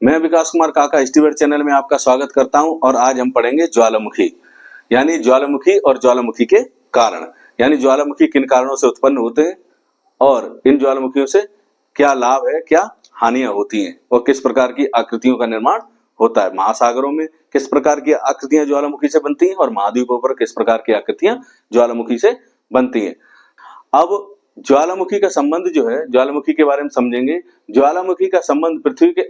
मैं विकास कुमार काका हिस्ट्रीवर्ड चैनल में आपका स्वागत करता हूं और आज हम पढ़ेंगे ज्वालामुखी यानी ज्वालामुखी और ज्वालामुखी के कारण यानी ज्वालामुखी किन कारणों से उत्पन्न होते हैं और इन ज्वालामुखियों से क्या लाभ है, क्या हानियां होती हैं और किस प्रकार की आकृतियों का निर्माण होता है। महासागरों में किस प्रकार की आकृतियां ज्वालामुखी से बनती हैं और महाद्वीपों पर किस प्रकार की आकृतियां ज्वालामुखी से बनती हैं। अब ज्वालामुखी का संबंध जो है, ज्वालामुखी के बारे में समझेंगे। ज्वालामुखी का संबंध पृथ्वी के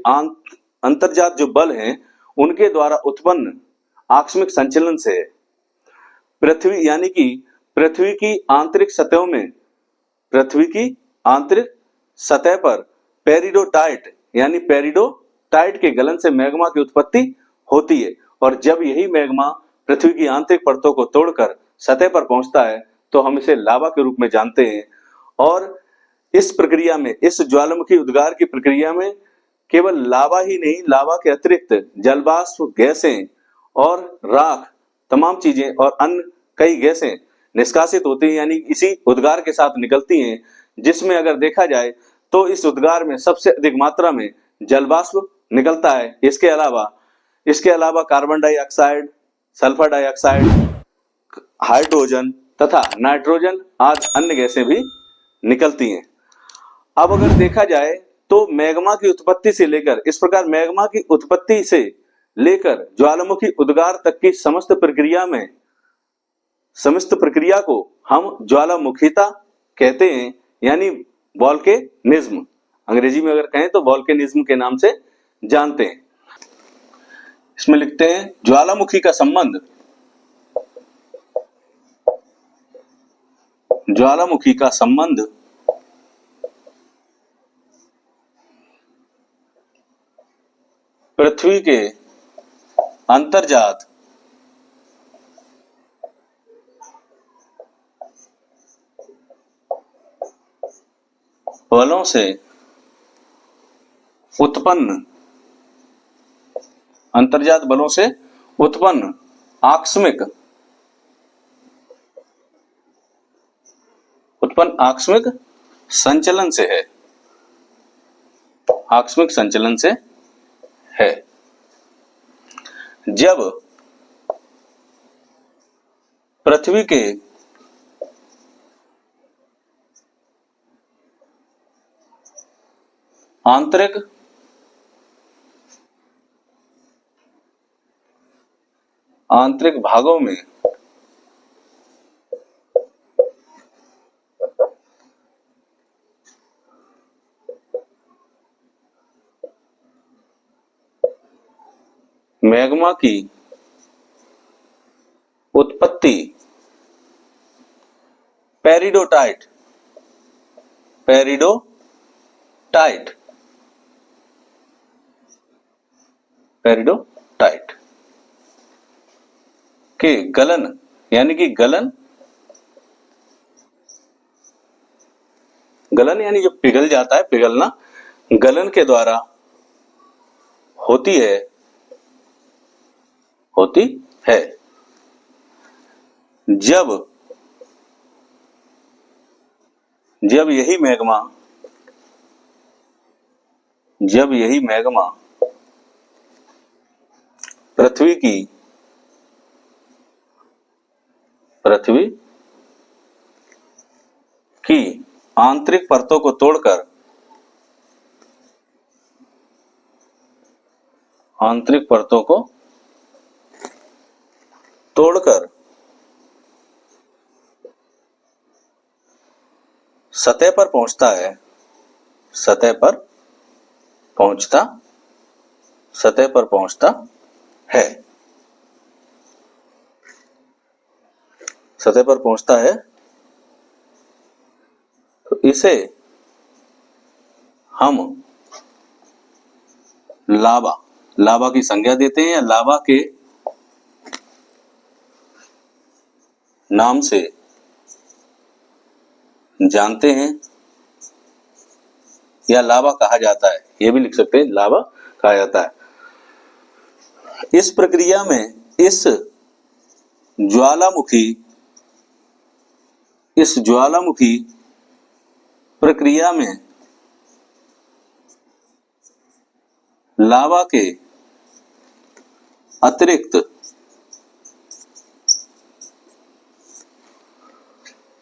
अंतर्जात जो बल हैं उनके द्वारा उत्पन्न आकस्मिक संचलन से है। पृथ्वी यानी कि पृथ्वी की आंतरिक सतहों में, पृथ्वी की आंतरिक सतह पर पेरिडोटाइट यानी पेरिडोटाइट के गलन से मैग्मा की उत्पत्ति होती है और जब यही मैग्मा पृथ्वी की आंतरिक परतों को तोड़कर सतह पर पहुंचता है तो हम इसे लावा के रूप में जानते हैं। और इस प्रक्रिया में, इस ज्वालामुखी उद्गार की प्रक्रिया में केवल लावा ही नहीं, लावा के अतिरिक्त जलवाष्प, गैसें और राख, तमाम चीजें और अन्य कई गैसें निष्कासित होती हैं यानी इसी उद्गार के साथ निकलती हैं, जिसमें अगर देखा जाए तो इस उद्गार में सबसे अधिक मात्रा में जलवाष्प निकलता है। इसके अलावा carbon dioxide, sulphur dioxide, hydrogen तथा नाइट्रोजन आदि अन्य गैसें भी निकलती हैं। अब अगर देखा जाए तो मैग्मा की उत्पत्ति से लेकर, इस प्रकार मैग्मा की उत्पत्ति से लेकर ज्वालामुखी उद्गार तक की समस्त प्रक्रिया को हम ज्वालामुखीता कहते हैं यानी वोल्केनिज्म, अंग्रेजी में अगर कहें तो वोल्केनिज्म के नाम से जानते हैं। इसमें लिखते हैं ज्वालामुखी का संबंध, ज्वालामुखी का संबंध पृथ्वी के अंतर्जात बलों से उत्पन्न, अंतर्जात बलों से उत्पन्न आकस्मिक संचलन से है, आकस्मिक संचलन से है। जब पृथ्वी के आंतरिक भागों में मैग्मा की उत्पत्ति पेरिडोटाइट के गलन यानी कि गलन यानी जो पिघल जाता है, पिघलना, गलन के द्वारा होती है। जब यही मैग्मा पृथ्वी की आंतरिक परतों को तोड़कर सतह पर पहुंचता है, सतह पर पहुंचता है तो इसे हम लावा की संज्ञा देते हैं या लावा के नाम से जानते हैं या लावा कहा जाता है, ये भी लिख सकते हैं, लावा कहा जाता है। इस प्रक्रिया में इस ज्वालामुखी प्रक्रिया में लावा के अतिरिक्त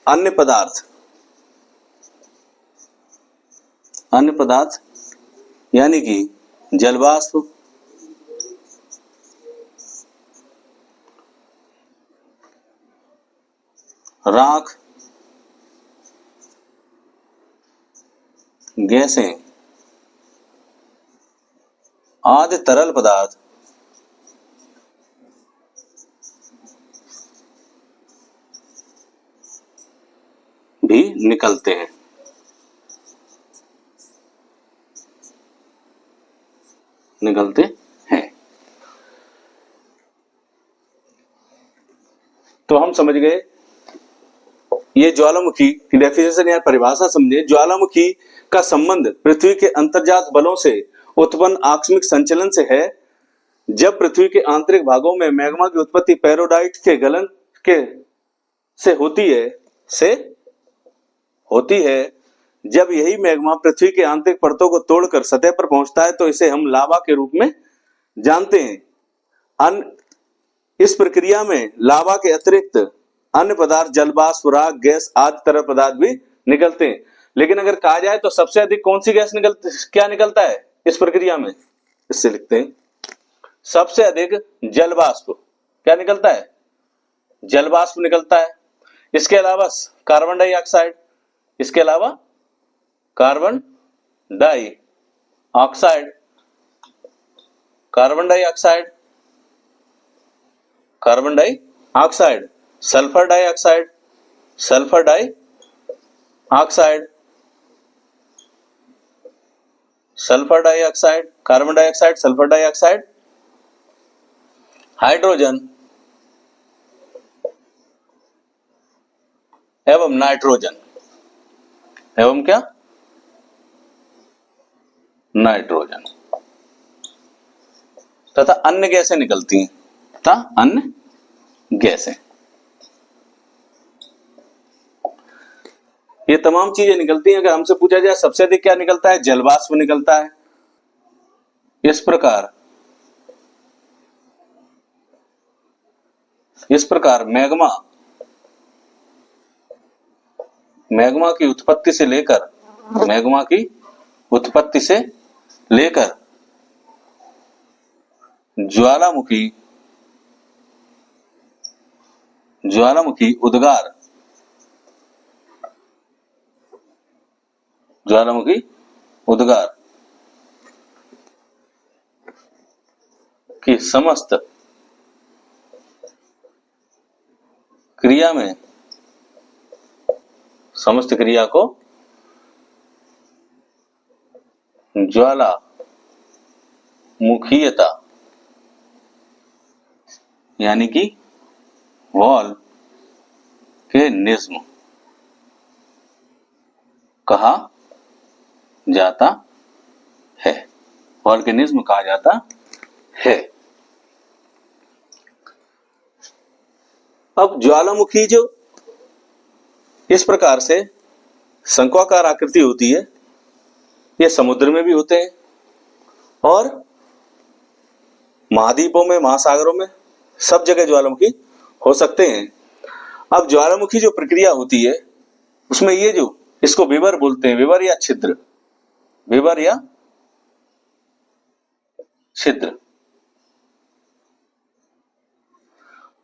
अन्य पदार्थ यानी कि जलवाष्प, राख, गैसें आदि तरल पदार्थ भी निकलते हैं। तो हम समझ गए, ये ज्वालामुखी की डेफिनेशन या परिभाषा समझे। ज्वालामुखी का संबंध पृथ्वी के अंतर्जात बलों से उत्पन्न आकस्मिक संचलन से है। जब पृथ्वी के आंतरिक भागों में मैग्मा की उत्पत्ति पेरोडाइट के गलन के से होती है, जब यही मैग्मा पृथ्वी के आंतरिक परतों को तोड़कर सतह पर पहुंचता है तो इसे हम लावा के रूप में जानते हैं। इस प्रक्रिया में लावा के अतिरिक्त अन्य पदार्थ जलवाष्प, राख, गैस आदि तरल पदार्थ भी निकलते हैं। लेकिन अगर कहा जाए तो सबसे अधिक कौन सी गैस क्या निकलता है इस प्रक्रिया में? इससे लिखते हैं सबसे अधिक जलवाष्प क्या निकलता है? जलवाष्प निकलता है। इसके अलावा कार्बन डाइऑक्साइड, इसके अलावा carbon dioxide, carbon dioxide, sulphur dioxide, carbon dioxide, sulphur dioxide, hydrogen एवं नाइट्रोजन, एवं क्या? नाइट्रोजन तथा अन्य गैसें निकलती हैं, ये तमाम चीजें निकलती हैं। अगर हमसे पूछा जाए सबसे अधिक क्या निकलता है? जलवाष्प निकलता है। इस प्रकार मैग्मा की उत्पत्ति से लेकर ज्वालामुखी उद्गार की समस्त क्रिया को ज्वालामुखीयता यानी कि वोल्केनिज्म कहा जाता है। अब ज्वालामुखी जो इस प्रकार से शंक्वाकार आकृति होती है, ये समुद्र में भी होते हैं और महाद्वीपों में, महासागरों में, सब जगह ज्वालामुखी हो सकते हैं। अब ज्वालामुखी जो प्रक्रिया होती है उसमें ये जो इसको विवर बोलते हैं, विवर या छिद्र,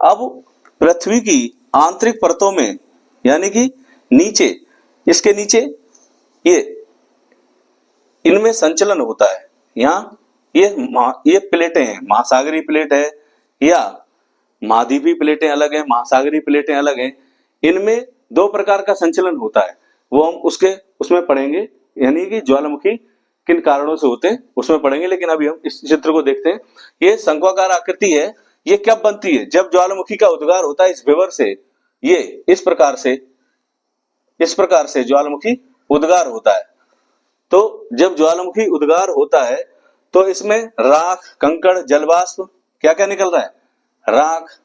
अब पृथ्वी की आंतरिक परतों में यानी कि इसके नीचे इनमें संचलन होता है। यहाँ ये प्लेटें हैं, महासागरीय प्लेट है या महाद्वीपीय प्लेटें अलग है, महासागरीय प्लेटें अलग हैं। इनमें दो प्रकार का संचलन होता है, वो हम उसमें पढ़ेंगे, यानी कि ज्वालामुखी किन कारणों से होते हैं उसमें पढ़ेंगे। लेकिन अभी हम इस चित्र को देखते हैं। ये शंक्वाकार आकृति है, ये कब बनती है? जब ज्वालामुखी का उद्गार होता है इस विवर से। ये इस प्रकार से ज्वालामुखी उद्गार होता है। तो जब ज्वालामुखी उद्गार होता है तो इसमें राख, कंकड़, जलवाष्प क्या क्या निकल रहा है? राख,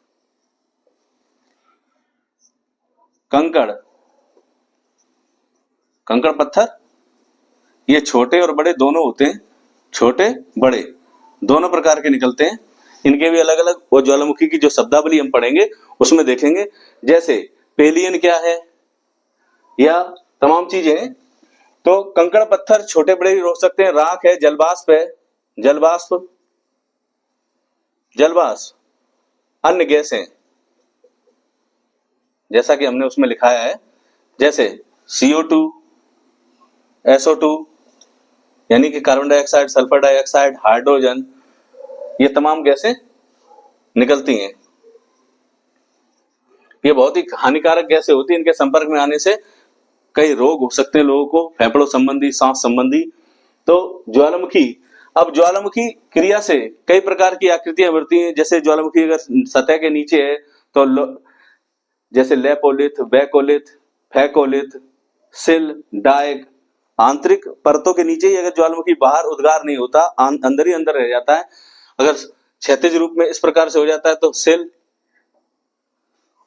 कंकड़ पत्थर, ये छोटे और बड़े दोनों होते हैं, छोटे बड़े दोनों प्रकार के निकलते हैं, इनके भी अलग अलग वो ज्वालामुखी की जो शब्दावली हम पढ़ेंगे उसमें देखेंगे। जैसे पेलियन क्या है या तमाम चीजें हैं। तो कंकड़ पत्थर छोटे बड़े भी हो सकते हैं। राख है, जलवाष्प है, जलवाष्प, जलवाष्प, अन्य गैस हैं जैसा कि हमने उसमें लिखाया है, जैसे CO2, SO2 यानी कि carbon dioxide, sulphur dioxide, hydrogen, ये तमाम गैसें निकलती हैं। ये बहुत ही हानिकारक गैसें होती हैं, इनके संपर्क में आने से कई रोग हो सकते हैं लोगों को, फेफड़ों संबंधी, सांस संबंधी। तो ज्वालामुखी, अब ज्वालामुखी क्रिया से कई प्रकार की आकृतियां बढ़ती हैं। जैसे ज्वालामुखी अगर सतह के नीचे है तो जैसे लेपोलिथ, वैकोलिथ, फैकोलिथ, सिल, डायक, आंतरिक परतों के नीचे ही अगर ज्वालामुखी बाहर उद्गार नहीं होता, अंदर ही अंदर रह जाता है, अगर क्षैतिज रूप में इस प्रकार से हो जाता है तो सिल,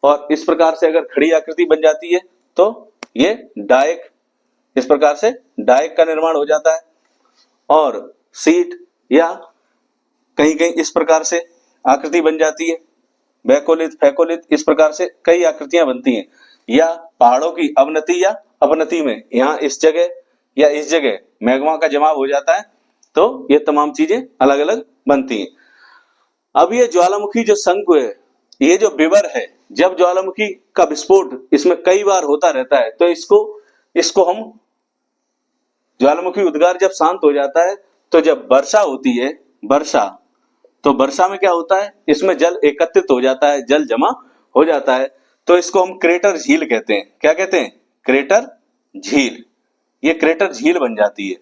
और इस प्रकार से अगर खड़ी आकृति बन जाती है तो ये डायक, इस प्रकार से डायक का निर्माण हो जाता है। और सीट या कहीं कहीं इस प्रकार से आकृति बन जाती है। वैकोलिथ, फैकोलिथ, इस प्रकार से कई आकृतियां बनती हैं। या पहाड़ों की अवनति या अपनति में यहाँ इस जगह या इस जगह मैग्मा का जमाव हो जाता है, तो ये तमाम चीजें अलग अलग बनती हैं। अब ये ज्वालामुखी जो शंकु है, ये जो विवर है, जब ज्वालामुखी का विस्फोट इसमें कई बार होता रहता है तो इसको हम ज्वालामुखी उद्गार जब शांत हो जाता है तो जब वर्षा होती है, वर्षा, तो वर्षा में क्या होता है, इसमें जल एकत्रित हो जाता है, जल जमा हो जाता है, तो इसको हम क्रेटर झील कहते हैं। क्या कहते हैं? क्रेटर झील। ये क्रेटर झील बन जाती है।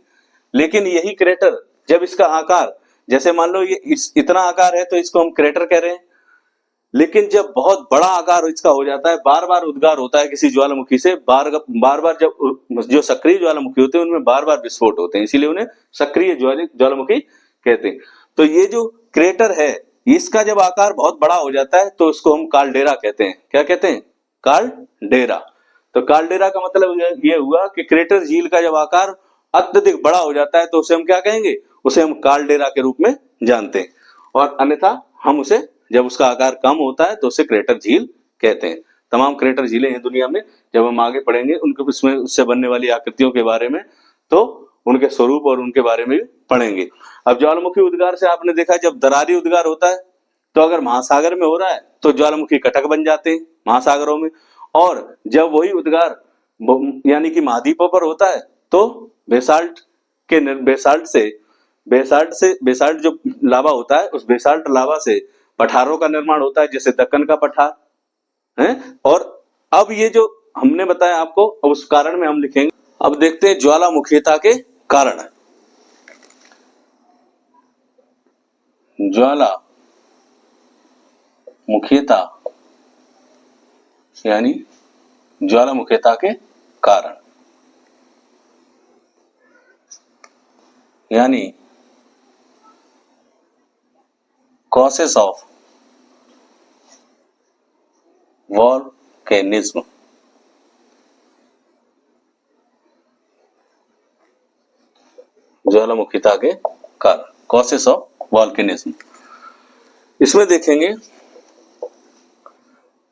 लेकिन यही क्रेटर जब इसका आकार, जैसे मान लो ये इतना आकार है तो इसको हम क्रेटर कह रहे हैं, लेकिन जब बहुत बड़ा आकार इसका हो जाता है, बार बार उद्गार होता है किसी ज्वालामुखी से, बार बार जब जो सक्रिय ज्वालामुखी होते हैं उनमें बार बार विस्फोट होते हैं, इसीलिए उन्हें सक्रिय ज्वालामुखी कहते हैं। तो ये जो क्रेटर है, इसका जब आकार बहुत बड़ा हो जाता है तो इसको हम काल्डेरा कहते हैं। क्या कहते हैं? काल्डेरा। तो काल्डेरा का मतलब ये हुआ कि क्रेटर झील का जब आकार अत्यधिक बड़ा हो जाता है तो उसे हम क्या कहेंगे? उसे हम काल्डेरा के रूप में जानते हैं। और अन्यथा हम उसे, जब उसका आकार कम होता है तो उसे क्रेटर झील कहते हैं। तमाम क्रेटर झीलें हैं दुनिया में, जब हम आगे पढ़ेंगे उनके उसमें उससे बनने वाली आकृतियों के बारे में, तो उनके स्वरूप और उनके बारे में भी पढ़ेंगे। अब ज्वालामुखी उद्गार से आपने देखा, जब दरारी उद्गार होता है तो अगर महासागर में हो रहा है तो ज्वालामुखी कटक बन जाते हैं महासागरों में, और जब वही उद्गार यानी कि महाद्वीपों पर होता है तो बेसाल्ट बेसाल्ट जो लावा होता है, उस बेसाल्ट लावा से पठारों का निर्माण होता है, जैसे दक्कन का पठार है। और अब ये जो हमने बताया आपको, उस कारण में हम लिखेंगे। अब देखते हैं ज्वालामुखीता के कारण। ज्वालामुखीता यानी ज्वालामुखीता के कारण, यानी कॉसेस ऑफ वॉल्केनिज्म। ज्वालामुखीता के कारण, कॉसेस ऑफ वॉल्केनिज्म। इसमें देखेंगे,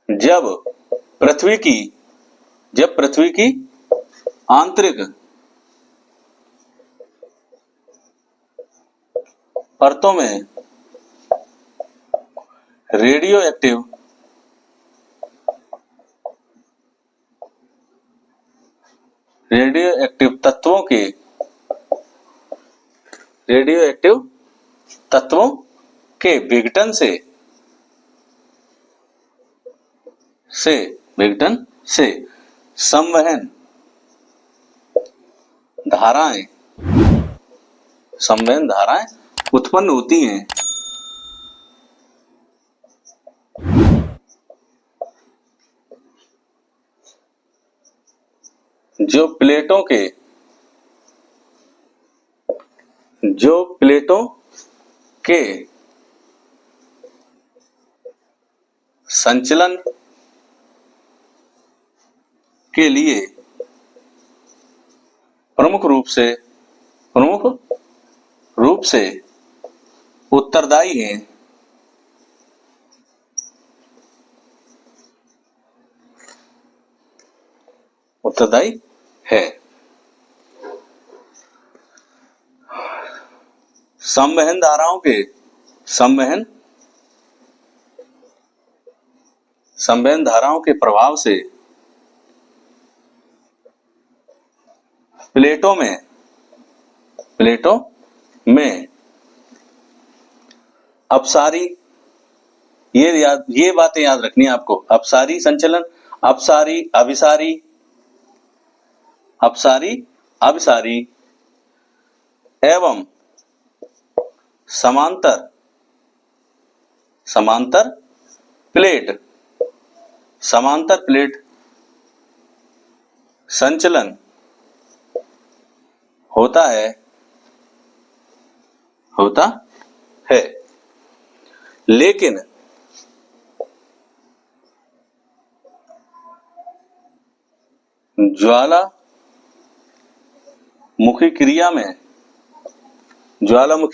जब पृथ्वी की आंतरिक परतों में रेडियो एक्टिव तत्वों के विघटन से संवहन धाराएं उत्पन्न होती हैं, जो प्लेटों के संचलन के लिए प्रमुख रूप से उत्तरदायी हैं, उत्तरदायी है। संवहन धाराओं के संवहन धाराओं के प्रभाव से प्लेटों में अपसारी, ये बातें याद रखनी है आपको। अपसारी संचलन, अपसारी अभिसारी एवं समांतर प्लेट संचलन होता है। लेकिन ज्वालामुखी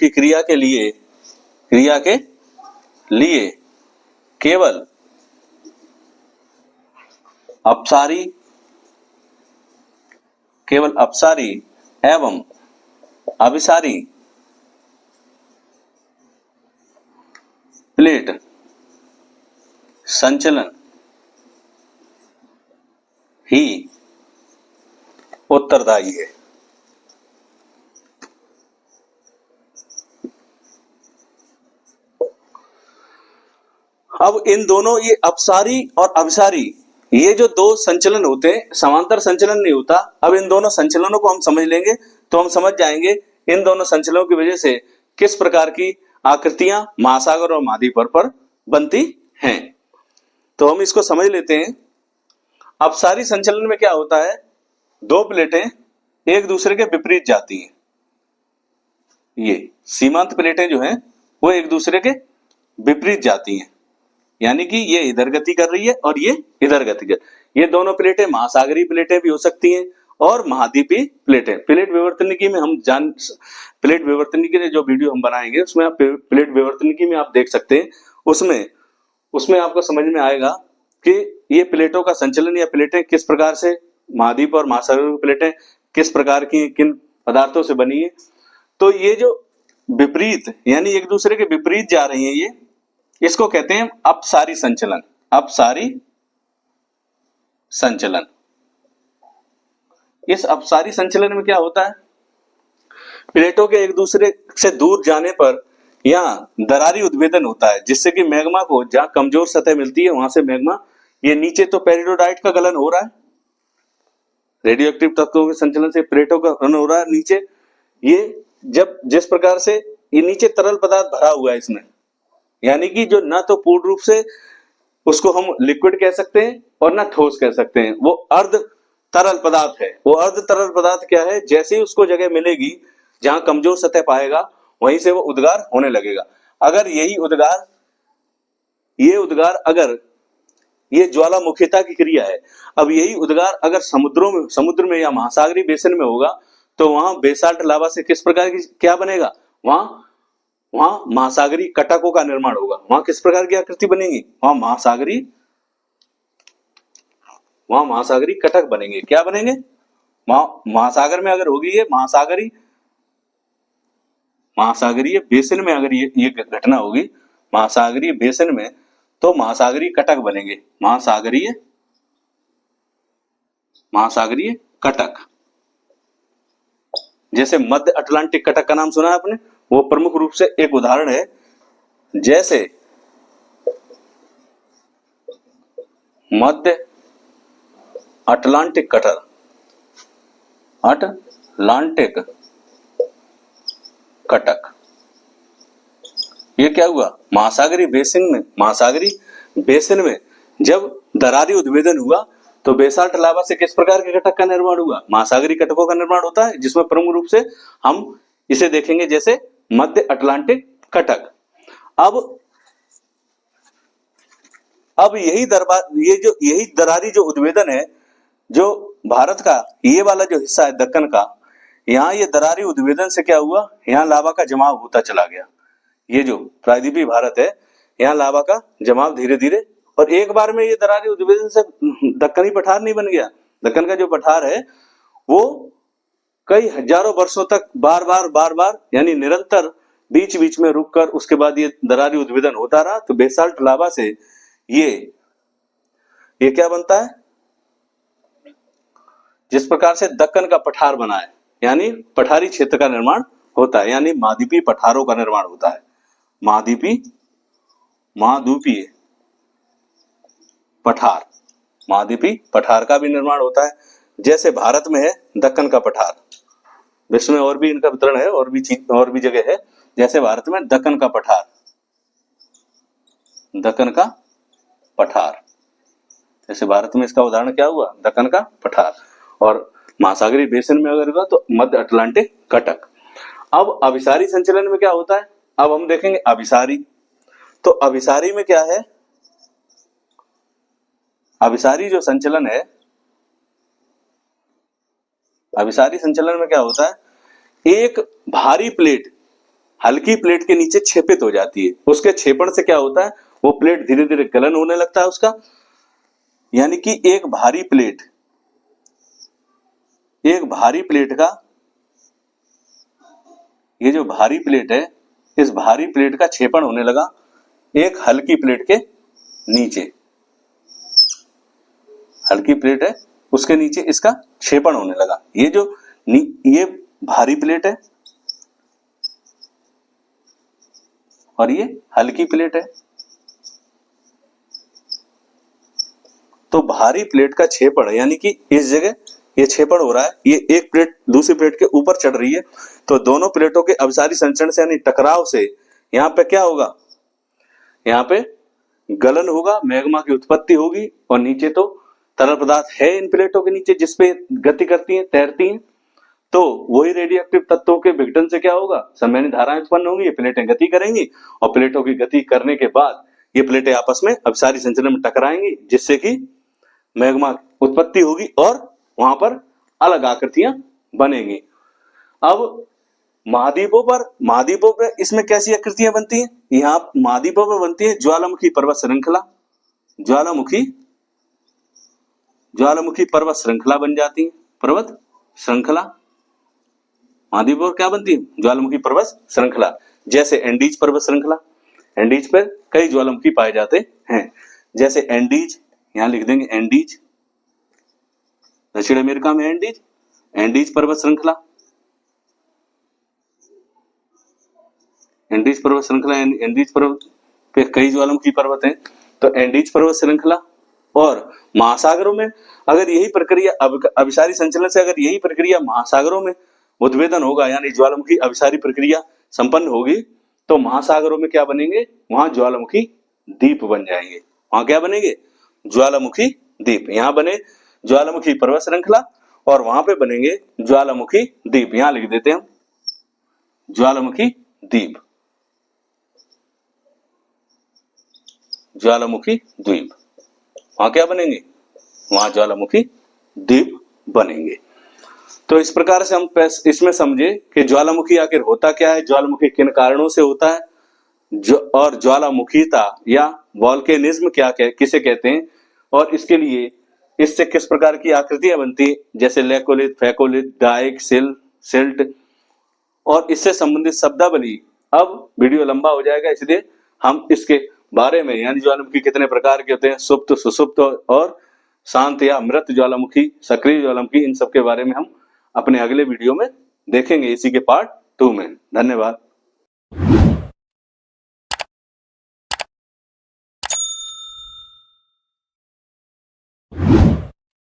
क्रिया के लिए केवल अपसारी एवं अभिसारी प्लेट संचलन ही उत्तरदायी है। अब इन दोनों, ये अपसारी और अभिसारी, ये जो दो संचलन होते हैं, समांतर संचलन नहीं होता। अब इन दोनों संचलनों को हम समझ लेंगे तो हम समझ जाएंगे इन दोनों संचलनों की वजह से किस प्रकार की आकृतियां महासागर और महाद्वीप पर बनती हैं। तो हम इसको समझ लेते हैं। अपसारी संचलन में क्या होता है, दो प्लेटें एक दूसरे के विपरीत जाती हैं। ये सीमांत प्लेटें जो हैं वो एक दूसरे के विपरीत जाती हैं, यानी कि ये इधर गति कर रही है और ये इधर गति कर। ये दोनों प्लेटें महासागरीय प्लेटें भी हो सकती हैं और महाद्वीपीय प्लेटें। प्लेट विवर्तनिकी में प्लेट विवर्तनिकी के जो वीडियो हम बनाएंगे उसमें आप प्लेट विवर्तनिकी में आप देख सकते हैं। उसमें आपको समझ में आएगा कि ये प्लेटों का संचलन या प्लेटें किस प्रकार से, महाद्वीप और महासागर की प्लेटें किस प्रकार की, किन पदार्थों से बनी है। तो ये जो विपरीत, यानी एक दूसरे के विपरीत जा रही है, ये इसको कहते हैं अपसारी संचलन। इस अपसारी संचलन में क्या होता है, प्लेटों के एक दूसरे से दूर जाने पर यहाँ दरारी उद्भेदन होता है, जिससे कि मैग्मा को, जहां कमजोर सतह मिलती है वहां से मैग्मा, ये नीचे तो पेरिडोडाइट का गलन हो रहा है, रेडियोएक्टिव तत्वों के संचलन से प्लेटों का गलन हो रहा है नीचे। ये जब जिस प्रकार से ये नीचे तरल पदार्थ भरा हुआ है इसमें, यानी कि जो ना तो पूर्ण रूप से उसको हम लिक्विड कह सकते हैं और ना ठोस कह सकते हैं, वो अर्ध तरल पदार्थ है। वो अर्ध तरल पदार्थ क्या है, जैसे ही उसको जगह मिलेगी जहां कमजोर सतह पाएगा वहीं से वो उद्गार होने लगेगा। अगर ये उद्गार अगर ये ज्वालामुखीता की क्रिया है, अब यही उद्गार अगर समुद्र में या महासागरीय बेसिन में होगा तो वहां बेसाल्ट लावा से किस प्रकार की क्या बनेगा, वहां महासागरीय कटकों का निर्माण होगा। वहां किस प्रकार की आकृति बनेगी, वहां महासागरीय कटक बनेंगे। क्या बनेंगे, महासागर में अगर होगी ये महासागरीय बेसिन में, अगर ये घटना होगी महासागरीय बेसिन में, तो महासागरीय कटक बनेंगे। महासागरीय कटक, जैसे मध्य अटलांटिक कटक का नाम सुना है आपने, वो प्रमुख रूप से एक उदाहरण है। जैसे मध्य अटलांटिक कटक, ये क्या हुआ, महासागरीय बेसिन में जब दरारी उद्भेदन हुआ तो बेसाल्ट लावा से किस प्रकार के कटक का निर्माण हुआ, महासागरीय कटकों का निर्माण होता है, जिसमें प्रमुख रूप से हम इसे देखेंगे जैसे मध्य अटलांटिक कटक। अब यही दरारी जो उद्भेदन है, जो भारत का ये वाला जो हिस्सा है दक्कन का, यहाँ ये दरारी उद्भेदन से क्या हुआ, यहाँ लावा का जमाव होता चला गया। ये जो प्रायद्वीपीय भारत है, यहाँ लावा का जमाव धीरे धीरे, और एक बार में ये दरारी उद्भेदन से दक्कनी पठार नहीं बन गया। दक्कन का जो पठार है वो कई हजारों वर्षों तक बार बार यानी निरंतर बीच बीच में रुक कर उसके बाद ये दरारी उद्भेदन होता रहा। तो बेसाल्ट लावा से ये क्या बनता है, जिस प्रकार से दक्कन का पठार बना है, यानी पठारी क्षेत्र का निर्माण होता है, यानी महाद्वीपीय पठारों का निर्माण होता है। महाद्वीपीय पठार, महाद्वीपीय पठार का भी निर्माण होता है। जैसे भारत में है दक्कन का पठार, विश्व में और भी इनका वितरण है, और भी जगह है। जैसे भारत में दक्कन का पठार, जैसे भारत में इसका उदाहरण क्या हुआ, दक्कन का पठार। और महासागरीय बेसिन में अगर हुआ तो मध्य अटलांटिक कटक। अब अभिसारी संचलन में क्या होता है, अब हम देखेंगे अभिसारी। तो अभिसारी में क्या है, अभिसारी जो संचलन है, अभिसारी संचलन में क्या होता है, एक भारी प्लेट हल्की प्लेट के नीचे छेपित हो जाती है। उसके छेपण से क्या होता है, वो प्लेट धीरे धीरे गलन होने लगता है उसका, यानी कि एक भारी प्लेट का, ये जो भारी प्लेट है, इस भारी प्लेट का छेपण होने लगा एक हल्की प्लेट के नीचे। हल्की प्लेट है उसके नीचे इसका छेपण होने लगा। ये भारी प्लेट है और ये हल्की प्लेट है। तो भारी प्लेट का छेपण, यानी कि इस जगह ये छेपण हो रहा है, ये एक प्लेट दूसरी प्लेट के ऊपर चढ़ रही है, तो दोनों प्लेटों के अभिसारी संचरण से यानी टकराव से यहाँ पे क्या होगा, यहाँ पे गलन होगा, मैग्मा की उत्पत्ति होगी। और नीचे तो तरल पदार्थ है इन प्लेटों के नीचे जिसपे गति करती हैं, तैरती हैं, तो वही रेडियो एक्टिव तत्वों के विघटन से क्या होगा, संवहनी धाराएं उत्पन्न होंगी, ये प्लेटें गति करेंगी, और प्लेटों की गति करने के बाद ये प्लेटें आपस में अभिसारी संचलन में टकराएंगी, जिससे कि मैग्मा उत्पत्ति होगी और वहां पर अलग आकृतियां बनेंगी। अब महाद्वीपों पर इसमें कैसी आकृतियां बनती हैं, यहाँ महाद्वीपों पर बनती है ज्वालामुखी पर्वत श्रृंखला, ज्वालामुखी पर्वत श्रृंखला बन जाती है। पर्वत श्रृंखला महाद्वीपों पर क्या बनती है, ज्वालामुखी पर्वत श्रृंखला। जैसे एंडीज पर्वत श्रृंखला, एंडीज पर कई ज्वालामुखी पाए जाते हैं। जैसे एंडीज, यहां लिख देंगे एंडीज, दक्षिण अमेरिका में एंडीज पर्वत श्रृंखला, एंडीज पर्वत श्रृंखला, एंडीज पर्वत पे कई ज्वालामुखी पर्वत हैं, तो एंडीज पर्वत श्रृंखला। और महासागरों में अगर यही प्रक्रिया, अभिसारी संचलन से अगर यही प्रक्रिया महासागरों में उद्भेदन होगा, यानी ज्वालामुखी अभिसारी प्रक्रिया संपन्न होगी, तो महासागरों में क्या बनेंगे, वहां ज्वालामुखी द्वीप बन जाएंगे। वहां क्या बनेंगे, ज्वालामुखी द्वीप। यहाँ बने ज्वालामुखी पर्वत श्रृंखला और वहां पे बनेंगे ज्वालामुखी द्वीप। यहां लिख देते हैं हम ज्वालामुखी द्वीप, ज्वालामुखी द्वीप। वहां क्या बनेंगे, वहां ज्वालामुखी द्वीप बनेंगे। तो इस प्रकार से हम इसमें समझे कि ज्वालामुखी आखिर होता क्या है, ज्वालामुखी किन कारणों से होता है, और ज्वालामुखीता या वॉल्केनिज्म किसे कहते हैं, और इसके लिए इससे किस प्रकार की आकृतियां बनती है, जैसे लेकोलिथ, फेकोलिथ, डाइक, सिल्ट, और इससे संबंधित शब्दावली। अब वीडियो लंबा हो जाएगा, इसलिए हम इसके बारे में, यानी ज्वालामुखी कितने प्रकार के होते हैं, सुप्त, सुसुप्त और शांत या मृत ज्वालामुखी, सक्रिय ज्वालामुखी, इन सब के बारे में हम अपने अगले वीडियो में देखेंगे, इसी के पार्ट 2 में। धन्यवाद।